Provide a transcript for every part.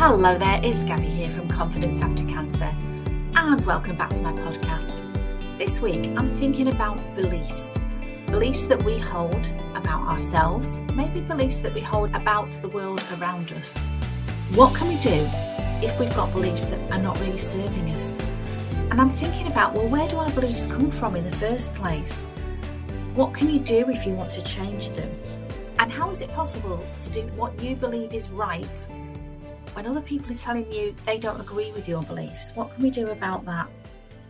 Hello there, it's Gabby here from Confidence After Cancer, and welcome back to my podcast. This week I'm thinking about beliefs that we hold about ourselves, maybe beliefs that we hold about the world around us. What can we do if we've got beliefs that are not really serving us? And I'm thinking about, well, where do our beliefs come from in the first place? What can you do if you want to change them? And how is it possible to do what you believe is right when other people are telling you they don't agree with your beliefs? What can we do about that?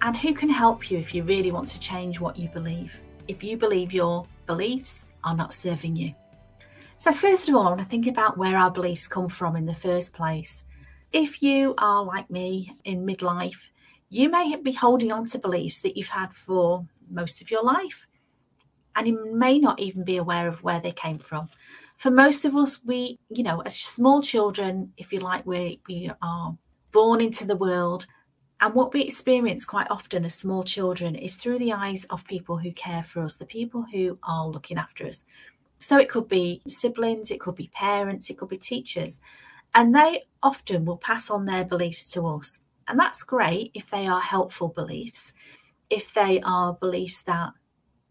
And who can help you if you really want to change what you believe, if you believe your beliefs are not serving you? So first of all, I want to think about where our beliefs come from in the first place. If you are like me in midlife, you may be holding on to beliefs that you've had for most of your life, and you may not even be aware of where they came from. For most of us, we, as small children, if you like, we are born into the world. And what we experience quite often as small children is through the eyes of people who care for us, the people who are looking after us. So it could be siblings, it could be parents, it could be teachers. And they often will pass on their beliefs to us. And that's great if they are helpful beliefs, if they are beliefs that,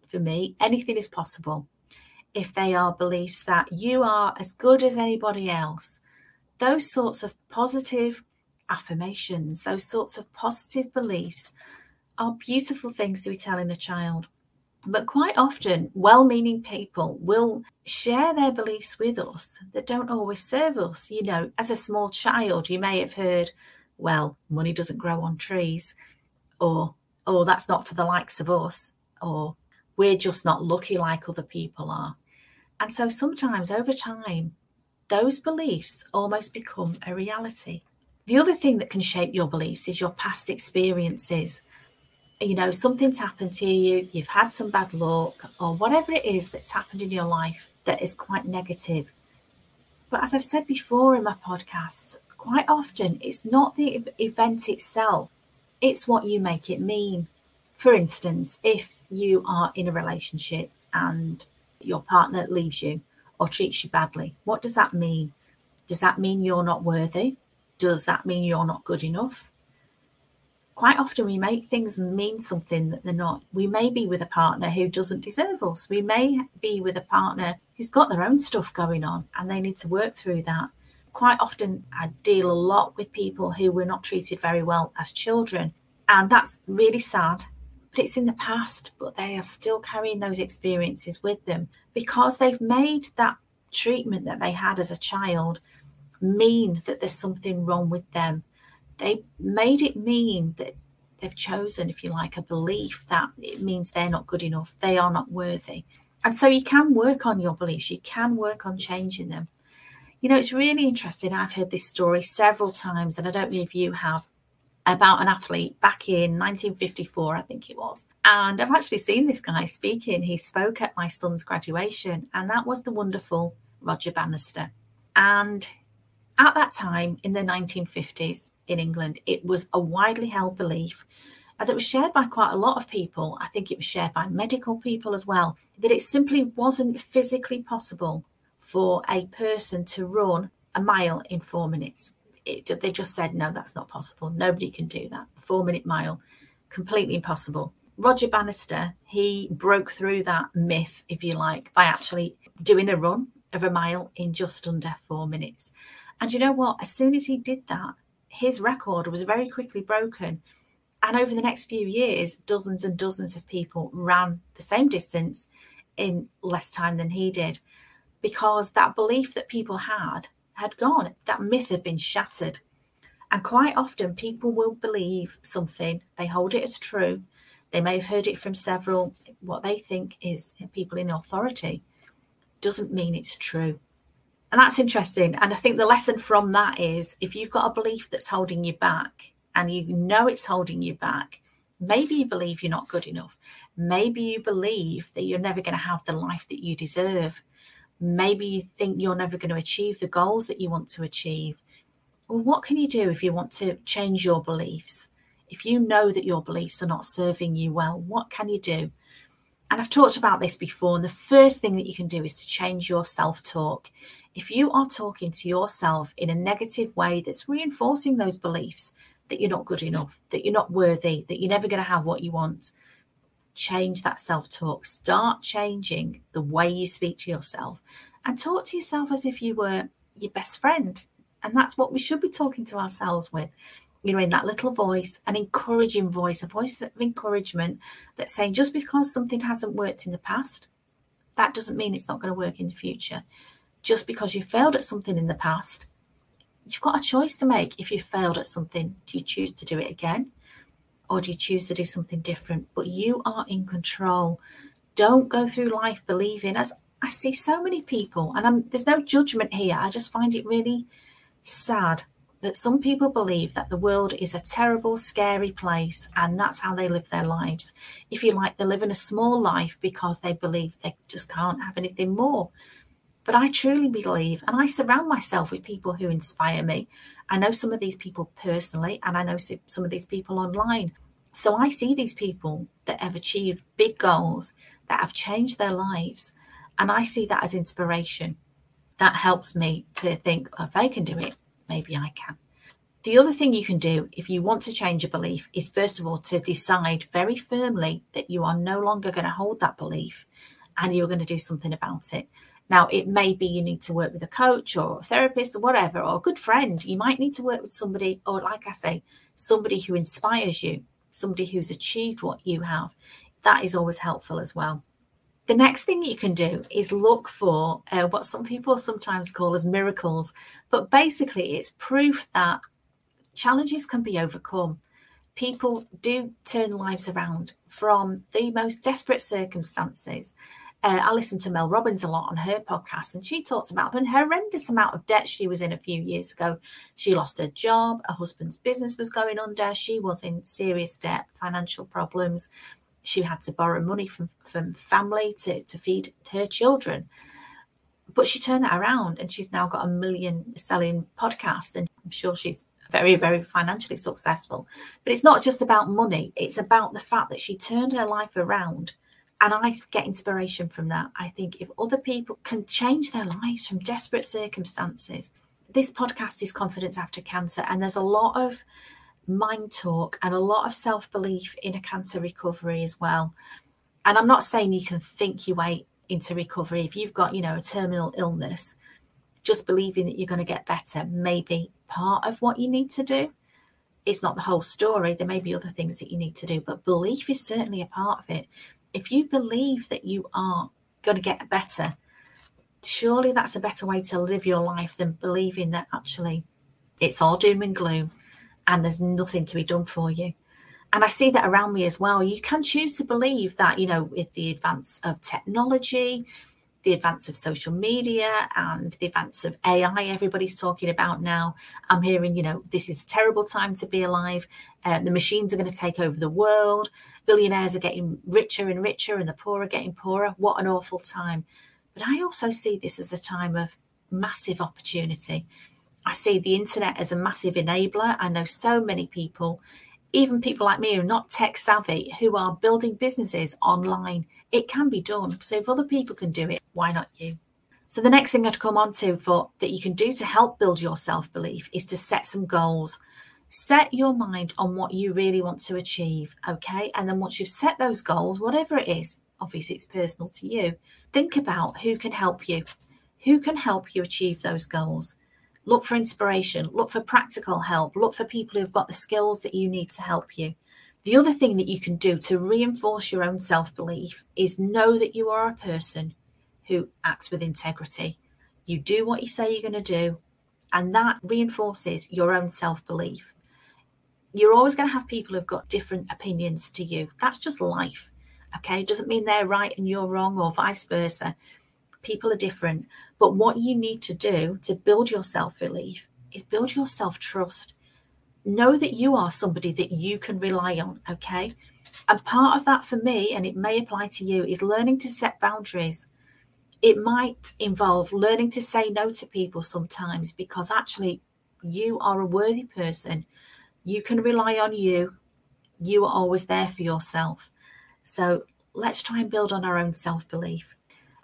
for me, anything is possible. If they are beliefs that you are as good as anybody else, those sorts of positive affirmations, those sorts of positive beliefs are beautiful things to be telling a child. But quite often, well-meaning people will share their beliefs with us that don't always serve us. As a small child, you may have heard, well, money doesn't grow on trees, or, oh, that's not for the likes of us, or we're just not lucky like other people are. And so sometimes over time, those beliefs almost become a reality. The other thing that can shape your beliefs is your past experiences. Something's happened to you, you've had some bad luck, or whatever it is that's happened in your life that is quite negative. But as I've said before in my podcasts, quite often it's not the event itself, it's what you make it mean. For instance, if you are in a relationship and your partner leaves you or treats you badly, what does that mean? Does that mean you're not worthy? Does that mean you're not good enough? Quite often we make things mean something that they're not. We may be with a partner who doesn't deserve us. We may be with a partner who's got their own stuff going on and they need to work through that. Quite often I deal a lot with people who were not treated very well as children, and that's really sad. But it's in the past, but they are still carrying those experiences with them because they've made that treatment that they had as a child mean that there's something wrong with them. They made it mean that they've chosen, if you like, a belief that it means they're not good enough, they are not worthy. And so you can work on your beliefs, you can work on changing them. It's really interesting. I've heard this story several times, and I don't know if you have, about an athlete back in 1954, I think it was. And I've actually seen this guy speaking. He spoke at my son's graduation, and that was the wonderful Roger Bannister. And at that time in the 1950s in England, it was a widely held belief that was shared by quite a lot of people. I think it was shared by medical people as well, that it simply wasn't physically possible for a person to run a mile in 4 minutes. They just said, no, that's not possible. Nobody can do that. 4-minute mile, completely impossible. Roger Bannister, he broke through that myth, if you like, by actually doing a run of a mile in just under 4 minutes. And you know what? As soon as he did that, his record was very quickly broken. And over the next few years, dozens and dozens of people ran the same distance in less time than he did, because that belief that people had gone. That myth had been shattered. And quite often people will believe something, they hold it as true. They may have heard it from several, what they think is people in authority, doesn't mean it's true. And that's interesting. And I think the lesson from that is, if you've got a belief that's holding you back and you know it's holding you back, maybe you believe you're not good enough. Maybe you believe that you're never going to have the life that you deserve. Maybe you think you're never going to achieve the goals that you want to achieve. Well, what can you do if you want to change your beliefs? If you know that your beliefs are not serving you well, what can you do? And I've talked about this before. And the first thing that you can do is to change your self-talk. If you are talking to yourself in a negative way that's reinforcing those beliefs that you're not good enough, that you're not worthy, that you're never going to have what you want, change that self-talk. Start changing the way you speak to yourself and talk to yourself as if you were your best friend. And that's what we should be talking to ourselves with. In that little voice, an encouraging voice, a voice of encouragement that's saying just because something hasn't worked in the past, that doesn't mean it's not going to work in the future. Just because you failed at something in the past, you've got a choice to make. If you failed at something, do you choose to do it again? Or do you choose to do something different? But you are in control. Don't go through life believing, as I see so many people, and there's no judgment here. I just find it really sad that some people believe that the world is a terrible, scary place, and that's how they live their lives. If you like, they live in a small life because they believe they just can't have anything more. But I truly believe, and I surround myself with people who inspire me. I know some of these people personally, and I know some of these people online. So I see these people that have achieved big goals, that have changed their lives, and I see that as inspiration. That helps me to think, if they can do it, maybe I can. The other thing you can do if you want to change a belief is, first of all, to decide very firmly that you are no longer going to hold that belief and you're going to do something about it. Now, it may be you need to work with a coach or a therapist or whatever, or a good friend. You might need to work with somebody, or like I say, somebody who inspires you, somebody who's achieved what you have. That is always helpful as well. The next thing you can do is look for what some people sometimes call as miracles. But basically, it's proof that challenges can be overcome. People do turn lives around from the most desperate circumstances. I listen to Mel Robbins a lot on her podcast, and she talks about an horrendous amount of debt she was in a few years ago. She lost her job. Her husband's business was going under. She was in serious debt, financial problems. She had to borrow money from family to feed her children. But she turned that around, and she's now got a 1 million selling podcast, and I'm sure she's very, very financially successful. But it's not just about money. It's about the fact that she turned her life around. And I get inspiration from that. I think if other people can change their lives from desperate circumstances, this podcast is Confidence After Cancer. And there's a lot of mind talk and a lot of self-belief in a cancer recovery as well. And I'm not saying you can think your way into recovery. If you've got, a terminal illness, just believing that you're going to get better may be part of what you need to do. It's not the whole story. There may be other things that you need to do, but belief is certainly a part of it. If you believe that you are going to get better, surely that's a better way to live your life than believing that actually it's all doom and gloom and there's nothing to be done for you. And I see that around me as well. You can choose to believe that, with the advance of technology, the advance of social media and the advance of AI everybody's talking about now. I'm hearing, this is a terrible time to be alive. The machines are going to take over the world. Billionaires are getting richer and richer and the poor are getting poorer. What an awful time. But I also see this as a time of massive opportunity. I see the internet as a massive enabler. I know so many people, even people like me who are not tech savvy, who are building businesses online. It can be done. So if other people can do it, why not you? So the next thing I'd come on to that you can do to help build your self-belief is to set some goals. Set your mind on what you really want to achieve, okay? And then once you've set those goals, whatever it is, obviously it's personal to you, think about who can help you. Who can help you achieve those goals? Look for inspiration, look for practical help, look for people who've got the skills that you need to help you. The other thing that you can do to reinforce your own self-belief is know that you are a person who acts with integrity. You do what you say you're going to do, and that reinforces your own self-belief. You're always going to have people who've got different opinions to you. That's just life, okay? It doesn't mean they're right and you're wrong or vice versa. People are different. But what you need to do to build your self-belief is build your self-trust. Know that you are somebody that you can rely on, okay? And part of that for me, and it may apply to you, is learning to set boundaries. It might involve learning to say no to people sometimes because actually you are a worthy person. You can rely on you. You are always there for yourself. So let's try and build on our own self-belief.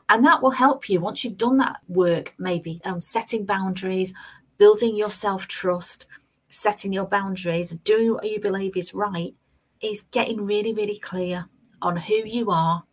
And that will help you once you've done that work, maybe on setting boundaries, building your self-trust, setting your boundaries, doing what you believe is right, is getting really, really clear on who you are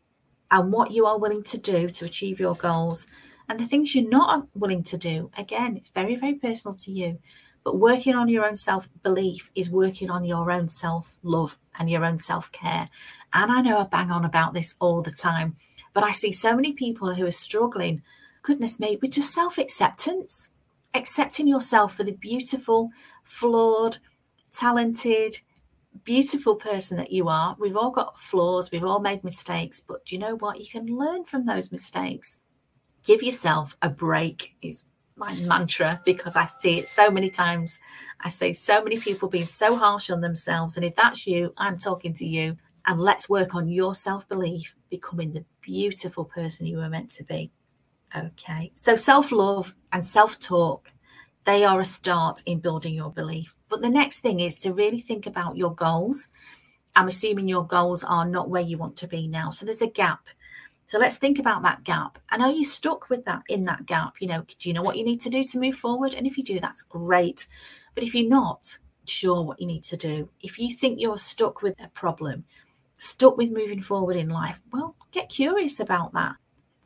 and what you are willing to do to achieve your goals. And the things you're not willing to do, again, it's very, very personal to you. But working on your own self-belief is working on your own self-love and your own self-care. And I know I bang on about this all the time, but I see so many people who are struggling, goodness me, with just self-acceptance, accepting yourself for the beautiful, flawed, talented, beautiful person that you are. We've all got flaws. We've all made mistakes. But do you know what? You can learn from those mistakes. Give yourself a break is my mantra, because I see it so many times. I see so many people being so harsh on themselves. And if that's you, I'm talking to you. And let's work on your self-belief, becoming the beautiful person you were meant to be. Okay. So self-love and self-talk, they are a start in building your belief. But the next thing is to really think about your goals. I'm assuming your goals are not where you want to be now. So there's a gap. So let's think about that gap. And are you stuck with that in that gap? You know, do you know what you need to do to move forward? And if you do, that's great. But if you're not sure what you need to do, if you think you're stuck with a problem, stuck with moving forward in life, well, get curious about that.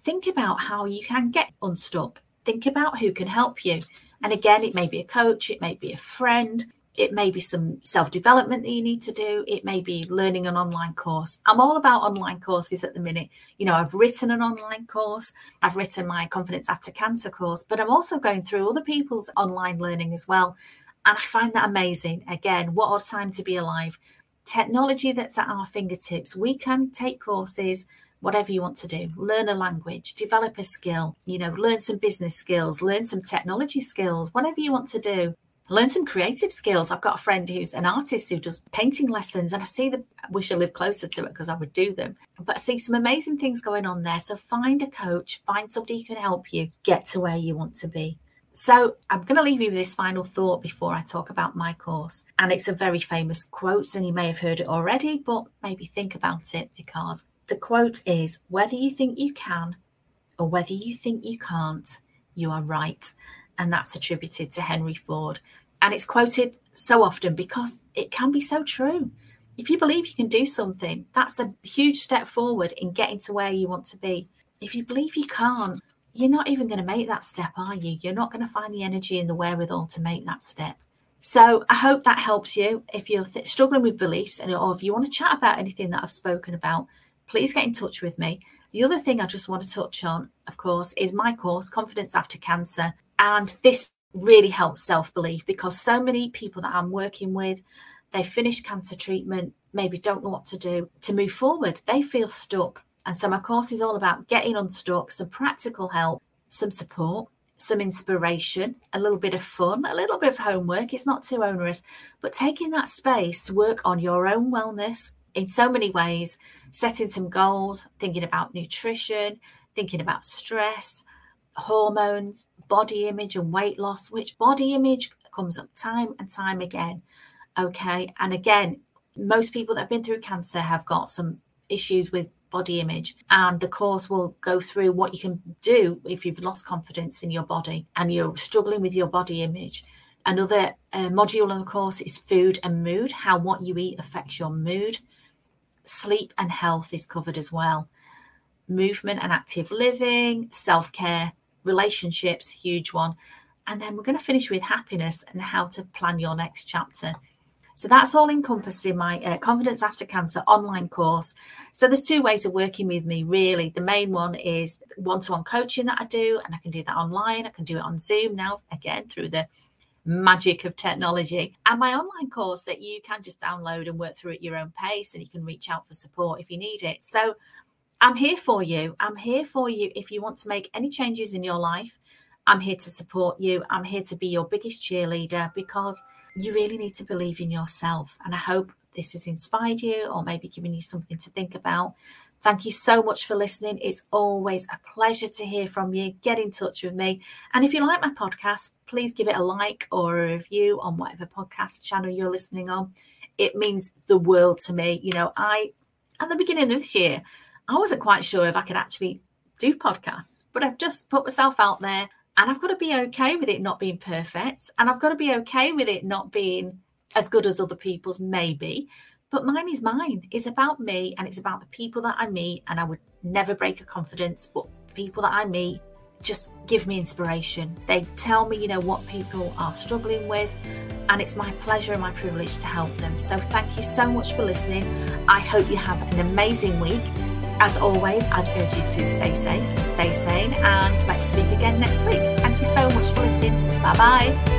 Think about how you can get unstuck. Think about who can help you. And again, it may be a coach, it may be a friend, it may be some self-development that you need to do. It may be learning an online course. I'm all about online courses at the minute. You know, I've written an online course. I've written my Confidence After Cancer course, but I'm also going through other people's online learning as well. And I find that amazing. Again, what a time to be alive. Technology that's at our fingertips. We can take courses, whatever you want to do, learn a language, develop a skill, you know, learn some business skills, learn some technology skills, whatever you want to do. Learn some creative skills. I've got a friend who's an artist who does painting lessons, and I wish I lived closer to it because I would do them. But I see some amazing things going on there. So find a coach, find somebody who can help you get to where you want to be. So I'm going to leave you with this final thought before I talk about my course. And it's a very famous quote, and you may have heard it already, but maybe think about it, because the quote is, whether you think you can or whether you think you can't, you are right. And that's attributed to Henry Ford. And it's quoted so often because it can be so true. If you believe you can do something, that's a huge step forward in getting to where you want to be. If you believe you can't, you're not even going to make that step, are you? You're not going to find the energy and the wherewithal to make that step. So I hope that helps you. If you're struggling with beliefs, or if you want to chat about anything that I've spoken about, please get in touch with me. The other thing I just want to touch on, of course, is my course, Confidence After Cancer. And this really helps self-belief, because so many people that I'm working with, they finished cancer treatment, maybe don't know what to do to move forward. They feel stuck. And so my course is all about getting unstuck, some practical help, some support, some inspiration, a little bit of fun, a little bit of homework. It's not too onerous, but taking that space to work on your own wellness in so many ways, setting some goals, thinking about nutrition, thinking about stress, hormones, body image and weight loss, which body image comes up time and time again. Okay. And again, most people that have been through cancer have got some issues with body image, and the course will go through what you can do if you've lost confidence in your body and you're struggling with your body image. Another module of the course is food and mood, how what you eat affects your mood. Sleep and health is covered as well. Movement and active living, self-care, relationships, huge one. And then we're going to finish with happiness and how to plan your next chapter. So that's all encompassed in my Confidence After Cancer online course. So there's two ways of working with me, really. The main one is one-to-one coaching that I do, and I can do that online. I can do it on Zoom now, again, through the magic of technology. And my online course that you can just download and work through at your own pace, and you can reach out for support if you need it. So I'm here for you. I'm here for you if you want to make any changes in your life. I'm here to support you. I'm here to be your biggest cheerleader, because you really need to believe in yourself. And I hope this has inspired you, or maybe given you something to think about. Thank you so much for listening. It's always a pleasure to hear from you. Get in touch with me. And if you like my podcast, please give it a like or a review on whatever podcast channel you're listening on. It means the world to me. You know, at the beginning of this year, I wasn't quite sure if I could actually do podcasts, but I've just put myself out there, and I've got to be okay with it not being perfect, and I've got to be okay with it not being as good as other people's maybe, but mine is mine. It's about me, and it's about the people that I meet, and I would never break a confidence, but people that I meet just give me inspiration. They tell me, what people are struggling with, and it's my pleasure and my privilege to help them. So thank you so much for listening. I hope you have an amazing week. As always, I'd urge you to stay safe and stay sane, and let's speak again next week. Thank you so much for listening. Bye-bye.